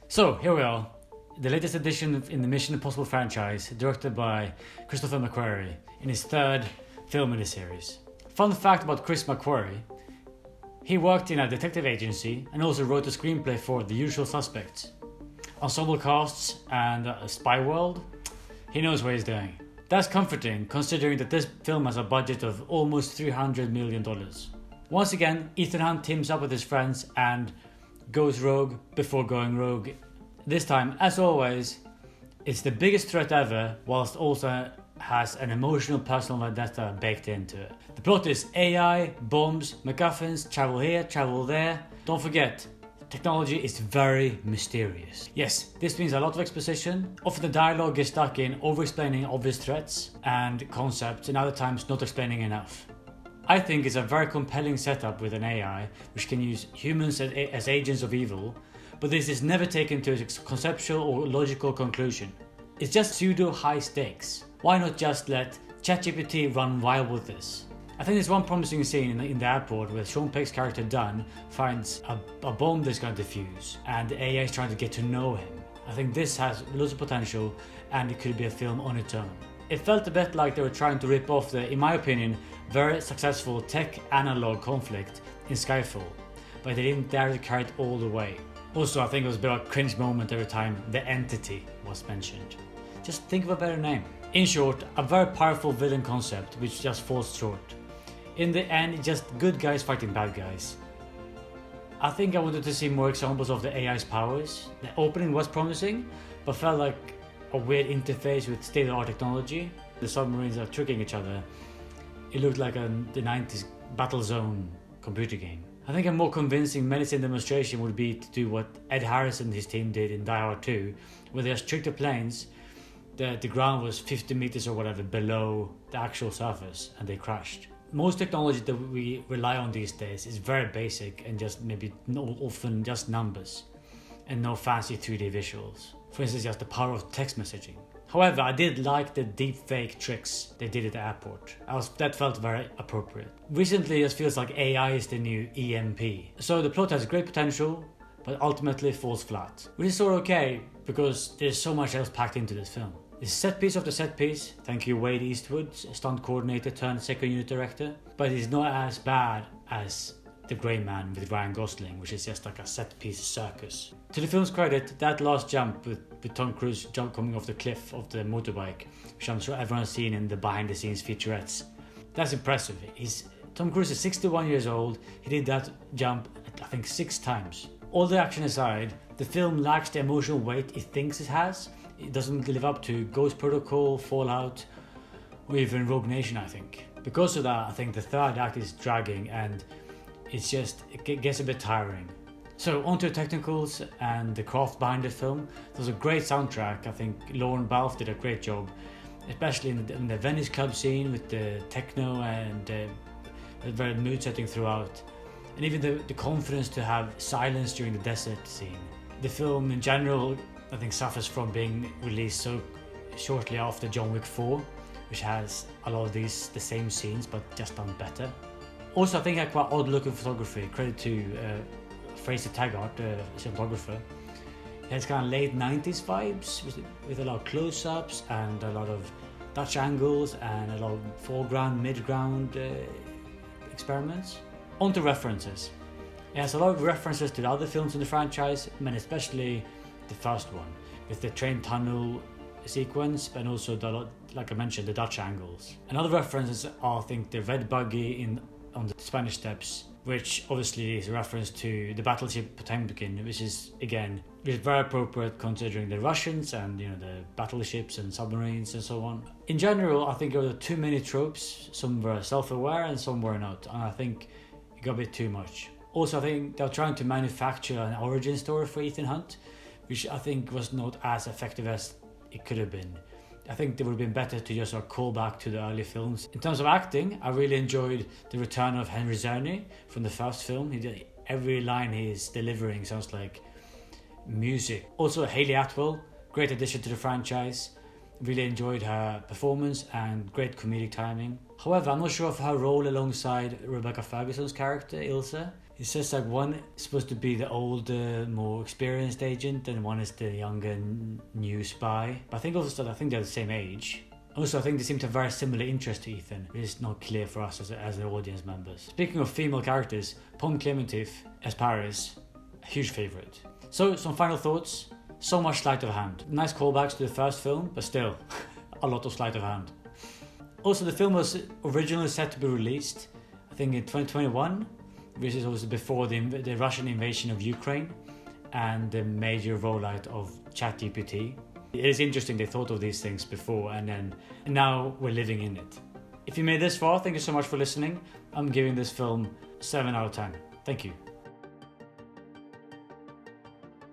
So here we are, the latest edition in the Mission Impossible franchise, directed by Christopher McQuarrie in his third film in the series. Fun fact about Chris McQuarrie: he worked in a detective agency and also wrote a screenplay for The Usual Suspects. Ensemble casts and Spy World, he knows what he's doing. That's comforting considering that this film has a budget of almost $300 million. Once again, Ethan Hunt teams up with his friends and goes rogue before going rogue. This time, as always, it's the biggest threat ever, whilst also has an emotional personal vendetta baked into it. The plot is AI, bombs, MacGuffins, travel here, travel there. Don't forget, technology is very mysterious. Yes, this means a lot of exposition. Often the dialogue gets stuck in over-explaining obvious threats and concepts, and other times not explaining enough. I think it's a very compelling setup with an AI which can use humans as agents of evil, but this is never taken to a conceptual or logical conclusion. It's just pseudo high stakes. Why not just let ChatGPT run wild with this? I think there's one promising scene in the airport where Sean Pegg's character Dunn finds a bomb that's going to defuse and the AI is trying to get to know him. I think this has loads of potential and it could be a film on its own. It felt a bit like they were trying to rip off the, in my opinion, very successful tech-analog conflict in Skyfall, but they didn't dare to carry it all the way. Also, I think it was a bit of a cringe moment every time the Entity was mentioned. Just think of a better name. In short, a very powerful villain concept which just falls short. In the end, just good guys fighting bad guys. I think I wanted to see more examples of the AI's powers. The opening was promising, but felt like a weird interface with state-of-the-art technology. The submarines are tricking each other. It looked like the 90s Battlezone computer game. I think a more convincing menacing demonstration would be to do what Ed Harris and his team did in Die Hard 2, where they just tricked the planes. The ground was 50 meters or whatever below the actual surface and they crashed. Most technology that we rely on these days is very basic and just maybe often just numbers and no fancy 3D visuals. For instance, just the power of text messaging. However, I did like the deepfake tricks they did at the airport. That felt very appropriate. Recently, it feels like AI is the new EMP. So the plot has great potential, but ultimately falls flat. Which is sort of okay, because there's so much else packed into this film. It's set piece after set piece, thank you Wade Eastwood, stunt coordinator turned second unit director, but it's not as bad as The Grey Man with Ryan Gosling, which is just like a set piece circus. To the film's credit, that last jump with Tom Cruise coming off the cliff of the motorbike, which I'm sure everyone's seen in the behind the scenes featurettes, that's impressive. Tom Cruise is 61 years old, he did that jump I think 6 times. All the action aside, the film lacks the emotional weight it thinks it has. It doesn't live up to Ghost Protocol, Fallout, or even Rogue Nation, I think. Because of that, I think the third act is dragging and it gets a bit tiring. So onto the technicals and the craft behind the film. There's a great soundtrack. I think Lauren Balfe did a great job, especially in the Venice club scene with the techno and very mood setting throughout. And even the confidence to have silence during the desert scene. The film in general, I think, suffers from being released so shortly after John Wick 4, which has a lot of the same scenes but just done better. Also, I think had quite odd looking photography. Credit to Fraser Taggart, cinematographer. It has kind of late 90s vibes with a lot of close-ups and a lot of Dutch angles and a lot of foreground, mid-ground experiments. On to references. It has a lot of references to the other films in the franchise, and especially the first one, with the train tunnel sequence, and also like I mentioned, the Dutch angles. And other references are, I think, the red buggy on the Spanish Steps, which obviously is a reference to the battleship Potemkin, which is very appropriate considering the Russians and the battleships and submarines and so on. In general, I think there were too many tropes. Some were self-aware and some were not, and I think it got a bit too much. Also, I think they're trying to manufacture an origin story for Ethan Hunt, which I think was not as effective as it could have been. I think it would have been better to just call back to the early films. In terms of acting, I really enjoyed the return of Henry Czerny from the first film. Every line he's delivering sounds like music. Also, Hayley Atwell, great addition to the franchise. Really enjoyed her performance and great comedic timing. However, I'm not sure of her role alongside Rebecca Ferguson's character, Ilsa. It says like one is supposed to be the older, more experienced agent, and one is the younger, new spy. But I think they're the same age. Also, I think they seem to have very similar interests to Ethan. It's not clear for us as audience members. Speaking of female characters, Pom Klementieff as Paris, a huge favourite. So, some final thoughts. So much sleight of hand. Nice callbacks to the first film, but still, a lot of sleight of hand. Also, the film was originally set to be released, I think in 2021, which is also before the Russian invasion of Ukraine and the major rollout of ChatGPT. It is interesting they thought of these things before and now we're living in it. If you made this far, thank you so much for listening. I'm giving this film 7 out of 10. Thank you.